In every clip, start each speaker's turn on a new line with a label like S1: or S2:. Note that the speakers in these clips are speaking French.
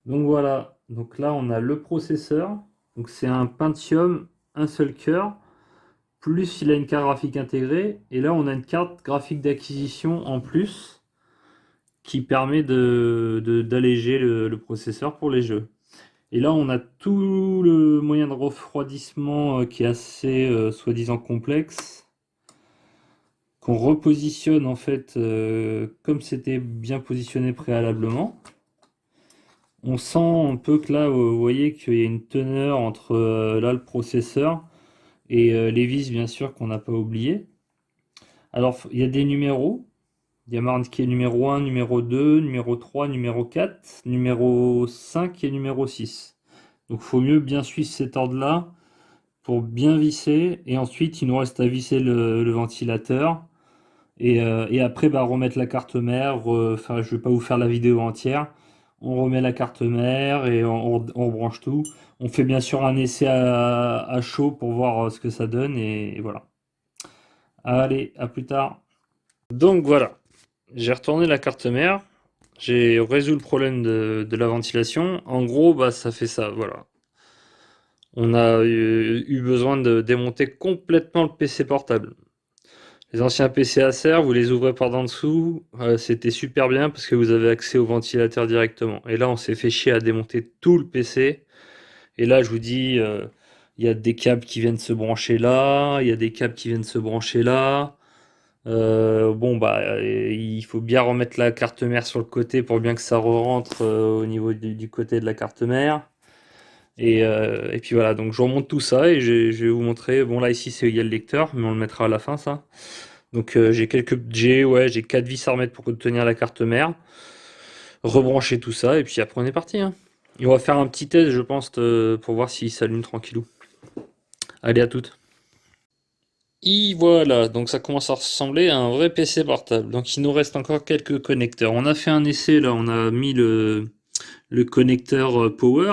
S1: Donc voilà, donc là on a le processeur, donc c'est un Pentium, un seul cœur, plus il a une carte graphique intégrée, et là on a une carte graphique d'acquisition en plus qui permet d'alléger le processeur pour les jeux. Et là on a tout le moyen de refroidissement qui est assez soi-disant complexe, qu'on repositionne en fait comme c'était bien positionné préalablement. On sent un peu que là, vous voyez qu'il y a une teneur entre là le processeur et les vis, bien sûr, qu'on n'a pas oublié. Alors, il y a des numéros. Il y a marqué numéro 1, numéro 2, numéro 3, numéro 4, numéro 5 et numéro 6. Donc, il faut mieux bien suivre cet ordre-là pour bien visser. Et ensuite, il nous reste à visser le ventilateur. Et après, bah, remettre la carte mère. Enfin, je ne vais pas vous faire la vidéo entière. On remet la carte mère et on branche tout. On fait bien sûr un essai à chaud pour voir ce que ça donne. Et voilà. Allez, à plus tard. Donc voilà. J'ai retourné la carte mère. J'ai résolu le problème de la ventilation. En gros, bah, ça fait ça. Voilà. On a eu besoin de démonter complètement le PC portable. Les anciens PC Acer, vous les ouvrez par d'en dessous, c'était super bien parce que vous avez accès au ventilateur directement. Et là, on s'est fait chier à démonter tout le PC. Et là, je vous dis, il y a des câbles qui viennent se brancher là, il y a des câbles qui viennent se brancher là. Bon, bah, il faut bien remettre la carte mère sur le côté pour bien que ça re-rentre au niveau du côté de la carte mère. Et puis voilà, donc je remonte tout ça et je vais vous montrer. Bon, là, ici, il y a le lecteur, mais on le mettra à la fin, ça. Donc j'ai 4 vis à remettre pour tenir la carte mère, rebrancher tout ça et puis après on est parti, hein. Et on va faire un petit test, je pense, pour voir s'il s'allume tranquillou. Allez, à toutes. Et voilà, donc ça commence à ressembler à un vrai PC portable. Donc il nous reste encore quelques connecteurs. On a fait un essai là, on a mis le connecteur power,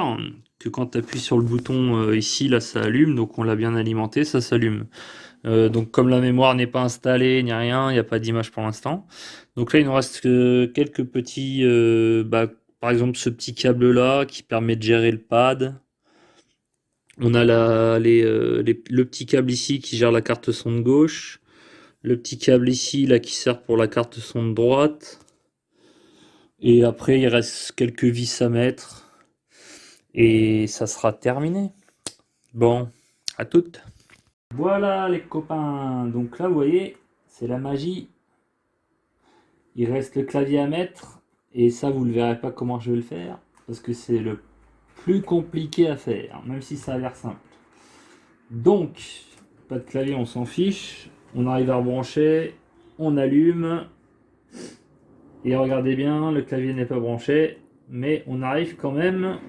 S1: que quand tu appuies sur le bouton ici, là ça allume, donc on l'a bien alimenté, ça s'allume. Donc comme la mémoire n'est pas installée ni rien, il n'y a pas d'image pour l'instant. Donc là il nous reste que quelques petits, bah, par exemple ce petit câble là qui permet de gérer le pad. On a le petit câble ici qui gère la carte son de gauche. Le petit câble ici là qui sert pour la carte son de droite. Et après il reste quelques vis à mettre. Et ça sera terminé. Bon, à toutes. Voilà les copains. Donc là vous voyez, c'est la magie. Il reste le clavier à mettre, et ça vous ne verrez pas comment je vais le faire, parce que c'est le plus compliqué à faire, même si ça a l'air simple. Donc, pas de clavier, on s'en fiche, on arrive à rebrancher, on allume, et regardez bien, le clavier n'est pas branché, mais on arrive quand même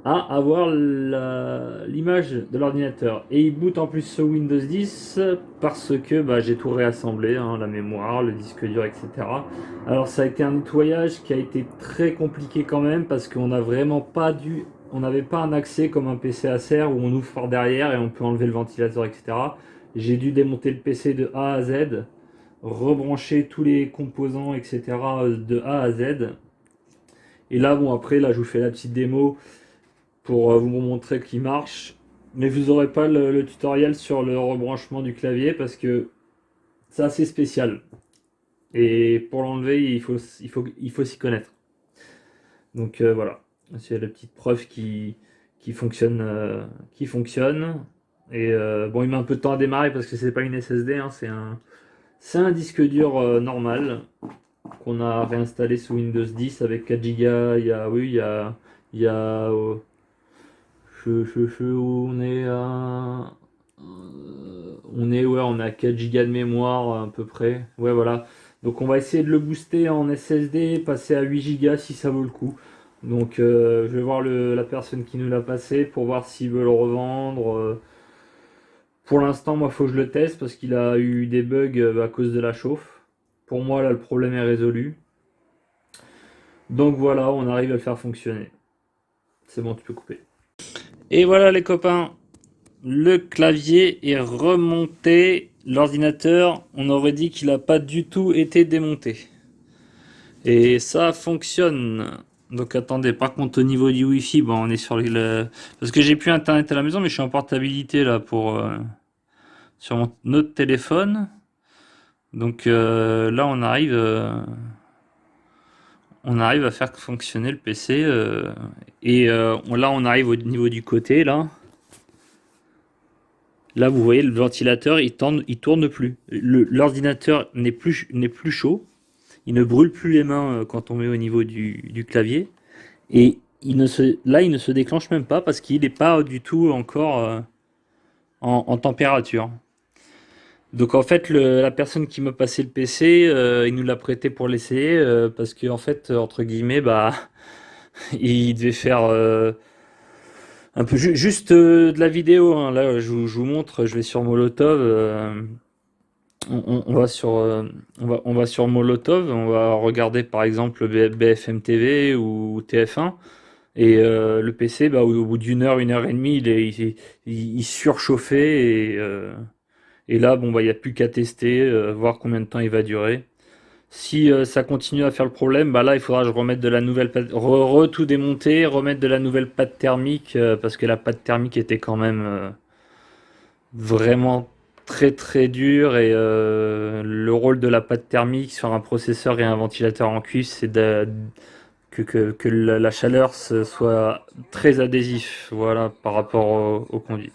S1: à avoir l'image de l'ordinateur. Et il boot en plus ce Windows 10 parce que bah, j'ai tout réassemblé, hein, la mémoire, le disque dur, etc. Alors ça a été un nettoyage qui a été très compliqué quand même parce qu'on n'a vraiment pas dû... On n'avait pas un accès comme un PC Acer où on ouvre par derrière et on peut enlever le ventilateur, etc. J'ai dû démonter le PC de A à Z, rebrancher tous les composants, etc. de A à Z. Et là, bon, après, là, je vous fais la petite démo pour vous montrer qu'il marche. Mais vous n'aurez pas le tutoriel sur le rebranchement du clavier parce que c'est assez spécial. Et pour l'enlever, il faut s'y connaître. Donc voilà, c'est la petite preuve qui fonctionne. Et bon, il met un peu de temps à démarrer parce que c'est pas une SSD, hein, c'est un disque dur normal qu'on a réinstallé sous Windows 10 avec 4 Go. Il y a on est à. On a 4 Go de mémoire à peu près. Ouais, voilà. Donc on va essayer de le booster en SSD, passer à 8 Go si ça vaut le coup. Donc je vais voir la personne qui nous l'a passé pour voir s'il veut le revendre. Pour l'instant, moi, il faut que je le teste parce qu'il a eu des bugs à cause de la chauffe. Pour moi, là, le problème est résolu. Donc voilà, on arrive à le faire fonctionner. C'est bon, tu peux couper. Et voilà les copains, le clavier est remonté. L'ordinateur, on aurait dit qu'il n'a pas du tout été démonté. Et ça fonctionne. Donc attendez, par contre au niveau du Wi-Fi, bon, on est sur parce que j'ai plus internet à la maison, mais je suis en portabilité là pour sur mon autre téléphone. Donc là on arrive à faire fonctionner le PC et là on arrive au niveau du côté là. Là vous voyez le ventilateur il tourne plus. L'ordinateur n'est plus chaud. Il ne brûle plus les mains quand on met au niveau du clavier. Et là, il ne se déclenche même pas parce qu'il n'est pas du tout encore en température. Donc en fait, la personne qui m'a passé le PC, il nous l'a prêté pour l'essayer parce que en fait, entre guillemets, bah, il devait faire un peu juste de la vidéo, hein. Là, je vous montre, je vais sur Molotov. On va sur Molotov, on va regarder par exemple BFM TV ou TF1. Et le PC, bah, au bout d'une heure et demie, il surchauffait. Et là, bon, bah, il n'y a plus qu'à tester, voir combien de temps il va durer. Si ça continue à faire le problème, bah là, il faudra que je remette de la nouvelle pâte, tout démonter, remettre de la nouvelle pâte thermique, parce que la pâte thermique était quand même vraiment très très dure. Et le rôle de la pâte thermique sur un processeur et un ventilateur en cuivre, c'est que la chaleur soit très adhésif, voilà, par rapport au conduit.